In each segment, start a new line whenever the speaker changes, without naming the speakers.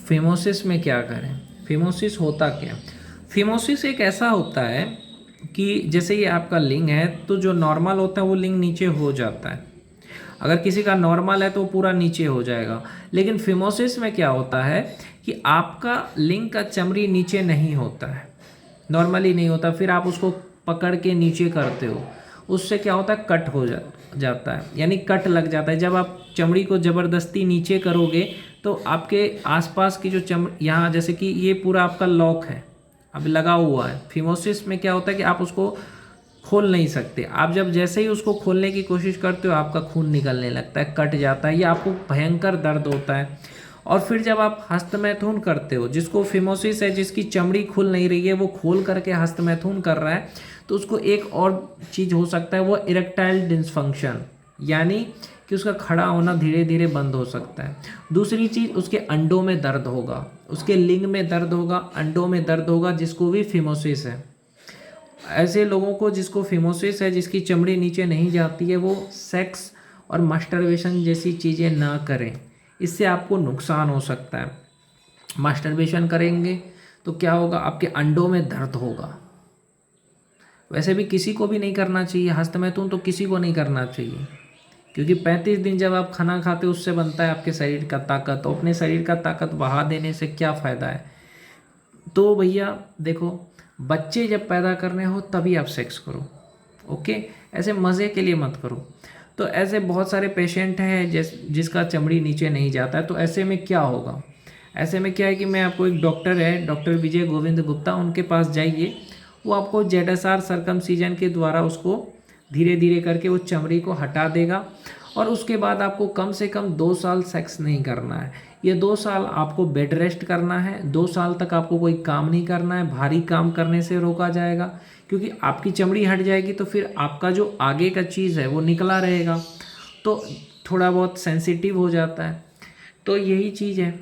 Phimosis में क्या करें? फिमोसिस होता क्या? फिमोसिस एक ऐसा होता है कि जैसे ये आपका लिंग है, तो जो नॉर्मल होता है वो लिंग नीचे हो जाता है। अगर किसी का नॉर्मल है तो वो पूरा नीचे हो जाएगा। लेकिन फिमोसिस में क्या होता है कि आपका लिंग का चमड़ी नीचे नहीं होता है, नॉर्मली नहीं होता। फिर आप उसको पकड़ के नीचे करते हो, उससे क्या होता है, कट हो जाता है, यानी कट लग जाता है। जब आप चमड़ी को ज़बरदस्ती नीचे करोगे तो आपके आसपास की जो यहाँ जैसे कि ये पूरा आपका लॉक है, अब लगा हुआ है। फिमोसिस में क्या होता है कि आप उसको खोल नहीं सकते। आप जब जैसे ही उसको खोलने की कोशिश करते हो आपका खून निकलने लगता है, कट जाता है, या आपको भयंकर दर्द होता है। और फिर जब आप हस्तमैथुन करते हो, जिसको फिमोसिस है, जिसकी चमड़ी खुल नहीं रही है, वो खोल करके हस्तमैथुन कर रहा है, तो उसको एक और चीज़ हो सकता है, वो इरेक्टाइल डिसफंक्शन, यानी कि उसका खड़ा होना धीरे धीरे बंद हो सकता है। दूसरी चीज़, उसके अंडों में दर्द होगा, उसके लिंग में दर्द होगा, अंडों में दर्द होगा, जिसको भी फिमोसिस है। ऐसे लोगों को जिसको फिमोसिस है, जिसकी चमड़ी नीचे नहीं जाती है, वो सेक्स और मास्टरबेशन जैसी चीज़ें ना करें, इससे आपको नुकसान हो सकता है। मास्टरबेशन करेंगे तो क्या होगा, आपके अंडों में दर्द होगा। वैसे भी किसी को भी नहीं करना चाहिए, हस्तमैथुन तो किसी को नहीं करना चाहिए, क्योंकि 35 दिन जब आप खाना खाते हो उससे बनता है आपके शरीर का ताकत, तो अपने शरीर का ताकत बहा देने से क्या फ़ायदा है। तो भैया देखो, बच्चे जब पैदा करने हो तभी आप सेक्स करो, ओके, ऐसे मज़े के लिए मत करो। तो ऐसे बहुत सारे पेशेंट हैं जिसका चमड़ी नीचे नहीं जाता है, तो ऐसे में क्या होगा, ऐसे में क्या है कि मैं आपको, एक डॉक्टर है, डॉक्टर विजय गोविंद गुप्ता, उनके पास जाइए। वो आपको जेडएसआर सर्कमसीजन के द्वारा उसको धीरे धीरे करके वो चमड़ी को हटा देगा। और उसके बाद आपको कम से कम 2 साल सेक्स नहीं करना है। ये 2 साल आपको बेड रेस्ट करना है। 2 साल तक आपको कोई काम नहीं करना है, भारी काम करने से रोका जाएगा, क्योंकि आपकी चमड़ी हट जाएगी तो फिर आपका जो आगे का चीज़ है वो निकला रहेगा, तो थोड़ा बहुत सेंसिटिव हो जाता है। तो यही चीज़ है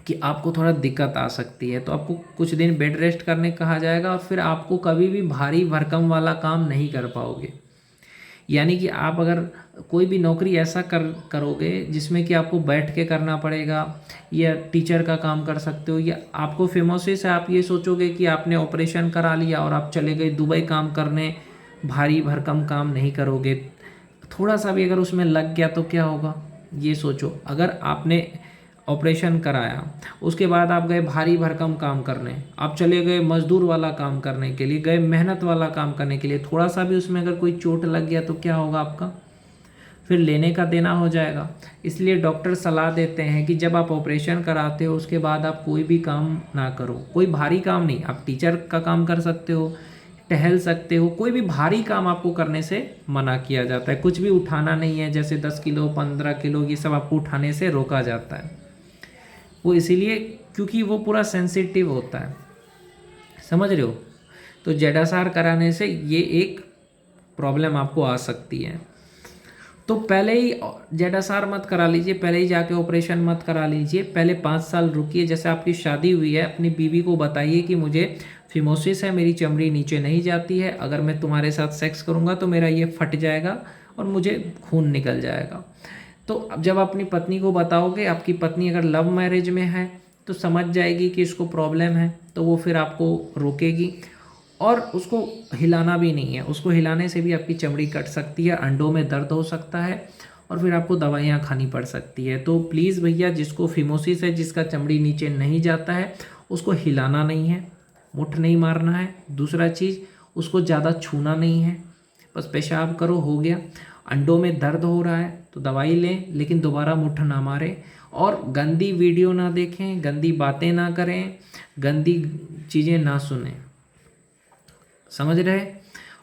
कि आपको थोड़ा दिक्कत आ सकती है, तो आपको कुछ दिन बेड रेस्ट करने कहा जाएगा, और फिर आपको कभी भी भारी भरकम वाला काम नहीं कर पाओगे। यानी कि आप अगर कोई भी नौकरी ऐसा करोगे जिसमें कि आपको बैठ के करना पड़ेगा, या टीचर का काम कर सकते हो, या आपको फिमोसिस है, आप ये सोचोगे कि आपने ऑपरेशन करा लिया और आप चले गए दुबई काम करने, भारी भरकम काम नहीं करोगे। थोड़ा सा भी अगर उसमें लग गया तो क्या होगा, ये सोचो। अगर आपने ऑपरेशन कराया, उसके बाद आप गए भारी भरकम काम करने, आप चले गए मजदूर वाला काम करने के लिए, गए मेहनत वाला काम करने के लिए, थोड़ा सा भी उसमें अगर कोई चोट लग गया तो क्या होगा, आपका फिर लेने का देना हो जाएगा। इसलिए डॉक्टर सलाह देते हैं कि जब आप ऑपरेशन कराते हो उसके बाद आप कोई भी काम ना करो, कोई भारी काम नहीं। आप टीचर का काम कर सकते हो, टहल सकते हो, कोई भी भारी काम आपको करने से मना किया जाता है। कुछ भी उठाना नहीं है, जैसे 10 किलो 15 किलो ये सब आपको उठाने से रोका जाता है। वो इसीलिए क्योंकि वो पूरा सेंसिटिव होता है, समझ रहे हो। तो जेडासार कराने से ये एक प्रॉब्लम आपको आ सकती है। तो पहले ही जेडासार मत करा लीजिए, पहले ही जाके ऑपरेशन मत करा लीजिए, पहले 5 साल रुकिए। जैसे आपकी शादी हुई है, अपनी बीवी को बताइए कि मुझे फिमोसिस है, मेरी चमड़ी नीचे नहीं जाती है, अगर मैं तुम्हारे साथ सेक्स करूँगा तो मेरा ये फट जाएगा और मुझे खून निकल जाएगा। तो अब जब अपनी पत्नी को बताओगे, आपकी पत्नी अगर लव मैरिज में है तो समझ जाएगी कि इसको प्रॉब्लम है, तो वो फिर आपको रोकेगी। और उसको हिलाना भी नहीं है, उसको हिलाने से भी आपकी चमड़ी कट सकती है, अंडों में दर्द हो सकता है, और फिर आपको दवाइयाँ खानी पड़ सकती है। तो प्लीज़ भैया, जिसको फिमोसिस है, जिसका चमड़ी नीचे नहीं जाता है, उसको हिलाना नहीं है, मुठ नहीं मारना है। दूसरा चीज़, उसको ज़्यादा छूना नहीं है, बस पेशाब करो, हो गया। अंडों में दर्द हो रहा है तो दवाई लें, लेकिन दोबारा मुट्ठ ना मारें, और गंदी वीडियो ना देखें, गंदी बातें ना करें, गंदी चीज़ें ना सुनें, समझ रहे।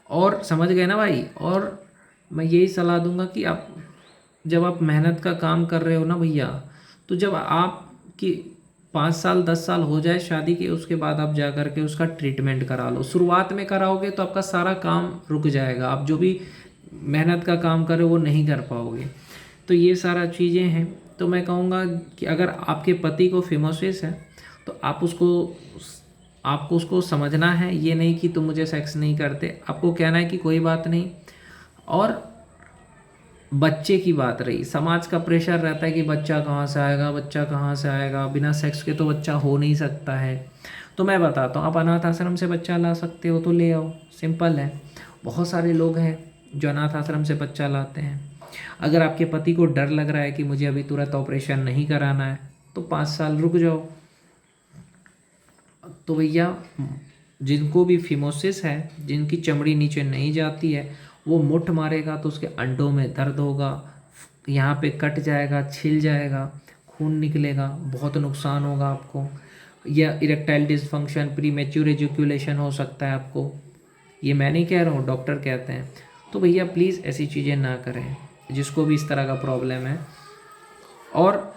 और समझ गए ना भाई। और मैं यही सलाह दूंगा कि आप जब आप मेहनत का काम कर रहे हो ना भैया, तो जब आपकी 5 साल 10 साल हो जाए शादी के, उसके बाद आप जा कर के उसका ट्रीटमेंट करा लो। शुरुआत में कराओगे तो आपका सारा काम रुक जाएगा, आप जो भी मेहनत का काम कर रहे हो वो नहीं कर पाओगे। तो ये सारा चीज़ें हैं। तो मैं कहूँगा कि अगर आपके पति को फिमोसिस है तो आपको उसको समझना है, ये नहीं कि तुम मुझे सेक्स नहीं करते। आपको कहना है कि कोई बात नहीं, और बच्चे की बात रही, समाज का प्रेशर रहता है कि बच्चा कहाँ से आएगा, बच्चा कहाँ से आएगा, बिना सेक्स के तो बच्चा हो नहीं सकता है। तो मैं बताता हूँ, आप अनाथ आश्रम से बच्चा ला सकते हो तो ले आओ, सिंपल है। बहुत सारे लोग हैं जो अनाथ आश्रम से बच्चा लाते हैं। अगर आपके पति को डर लग रहा है कि मुझे अभी तुरंत ऑपरेशन नहीं कराना है, तो 5 साल रुक जाओ। तो भैया, जिनको भी फिमोसिस है, जिनकी चमड़ी नीचे नहीं जाती है, वो मुट्ठ मारेगा तो उसके अंडों में दर्द होगा, यहाँ पे कट जाएगा, छिल जाएगा, खून निकलेगा, बहुत नुकसान होगा आपको। या इरेक्टाइल डिसफंक्शन, प्रीमेच्योर एजुकुलेशन हो सकता है आपको। ये मैं नहीं कह रहा हूँ, डॉक्टर कहते हैं। तो भैया प्लीज़ ऐसी चीज़ें ना करें, जिसको भी इस तरह का प्रॉब्लम है। और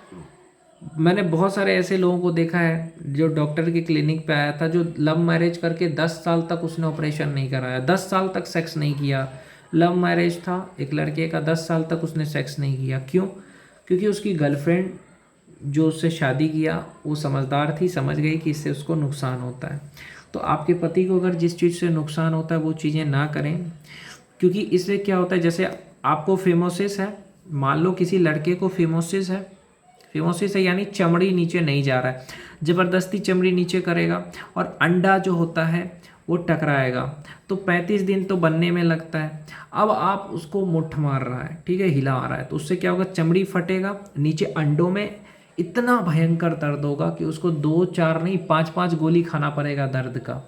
मैंने बहुत सारे ऐसे लोगों को देखा है जो डॉक्टर के क्लिनिक पे आया था, जो लव मैरिज करके 10 साल तक उसने ऑपरेशन नहीं कराया, 10 साल तक सेक्स नहीं किया। लव मैरिज था एक लड़के का, 10 साल तक उसने सेक्स नहीं किया। क्यों? क्योंकि उसकी गर्लफ्रेंड जो उससे शादी किया वो समझदार थी, समझ गई कि इससे उसको नुकसान होता है। तो आपके पति को अगर जिस चीज़ से नुकसान होता है वो चीज़ें ना करें, क्योंकि इससे क्या होता है, जैसे आपको फिमोसिस है, मान लो किसी लड़के को फिमोसिस है, फिमोसिस है यानी चमड़ी नीचे नहीं जा रहा है, ज़बरदस्ती चमड़ी नीचे करेगा और अंडा जो होता है वो टकराएगा, तो 35 दिन तो बनने में लगता है। अब आप उसको मुट्ठ मार रहा है, ठीक है, हिला रहा है, तो उससे क्या होगा, चमड़ी फटेगा, नीचे अंडों में इतना भयंकर दर्द होगा कि उसको 2 4 नहीं 5 5 गोली खाना पड़ेगा दर्द का।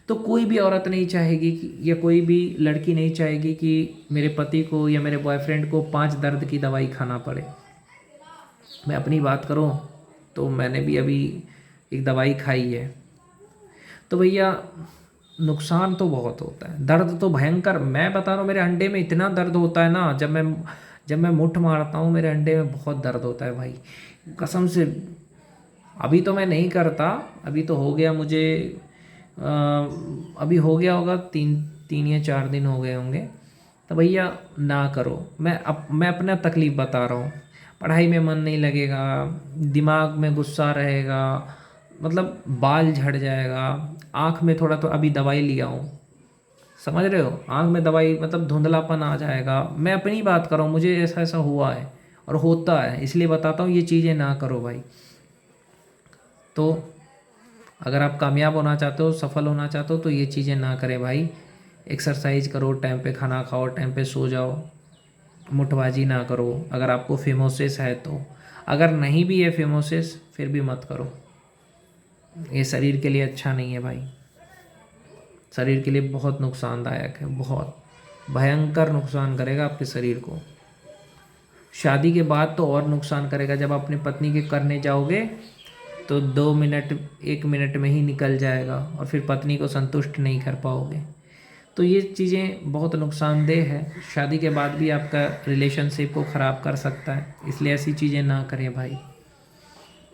तो कोई भी औरत नहीं चाहेगी या कोई भी लड़की नहीं चाहेगी कि मेरे पति को या मेरे बॉयफ्रेंड को 5 दर्द की दवाई खाना पड़े। मैं अपनी बात करूं तो मैंने भी अभी एक दवाई खाई है। तो भैया नुकसान तो बहुत होता है, दर्द तो भयंकर, मैं बता रहा हूँ, मेरे अंडे में इतना दर्द होता है ना, जब मैं मुट्ठ मारता हूँ मेरे अंडे में बहुत दर्द होता है भाई, कसम से। अभी तो मैं नहीं करता, अभी तो हो गया मुझे, अभी हो गया होगा 3 3 या 4 दिन हो गए होंगे। तो भैया ना करो, मैं अपना तकलीफ़ बता रहा हूँ। पढ़ाई में मन नहीं लगेगा, दिमाग में गुस्सा रहेगा, मतलब बाल झड़ जाएगा, आँख में थोड़ा, तो अभी दवाई लिया हूँ, समझ रहे हो, आँख में दवाई मतलब धुंधलापन आ जाएगा। मैं अपनी बात कर रहा हूँ, मुझे ऐसा ऐसा हुआ है और होता है, इसलिए बताता हूँ ये चीज़ें ना करो भाई। तो अगर आप कामयाब होना चाहते हो, सफल होना चाहते हो, तो ये चीज़ें ना करें भाई। एक्सरसाइज करो, टाइम पे खाना खाओ, टाइम पे सो जाओ, मुट्ठबाजी ना करो अगर आपको फिमोसिस है तो। अगर नहीं भी है फिमोसिस फिर भी मत करो, ये शरीर के लिए अच्छा नहीं है भाई, शरीर के लिए बहुत नुकसानदायक है, बहुत भयंकर नुकसान करेगा आपके शरीर को। शादी के बाद तो और नुकसान करेगा, जब अपनी पत्नी के करने जाओगे तो 2 मिनट 1 मिनट में ही निकल जाएगा और फिर पत्नी को संतुष्ट नहीं कर पाओगे। तो ये चीज़ें बहुत नुकसानदेह है, शादी के बाद भी आपका रिलेशनशिप को ख़राब कर सकता है, इसलिए ऐसी चीज़ें ना करें भाई।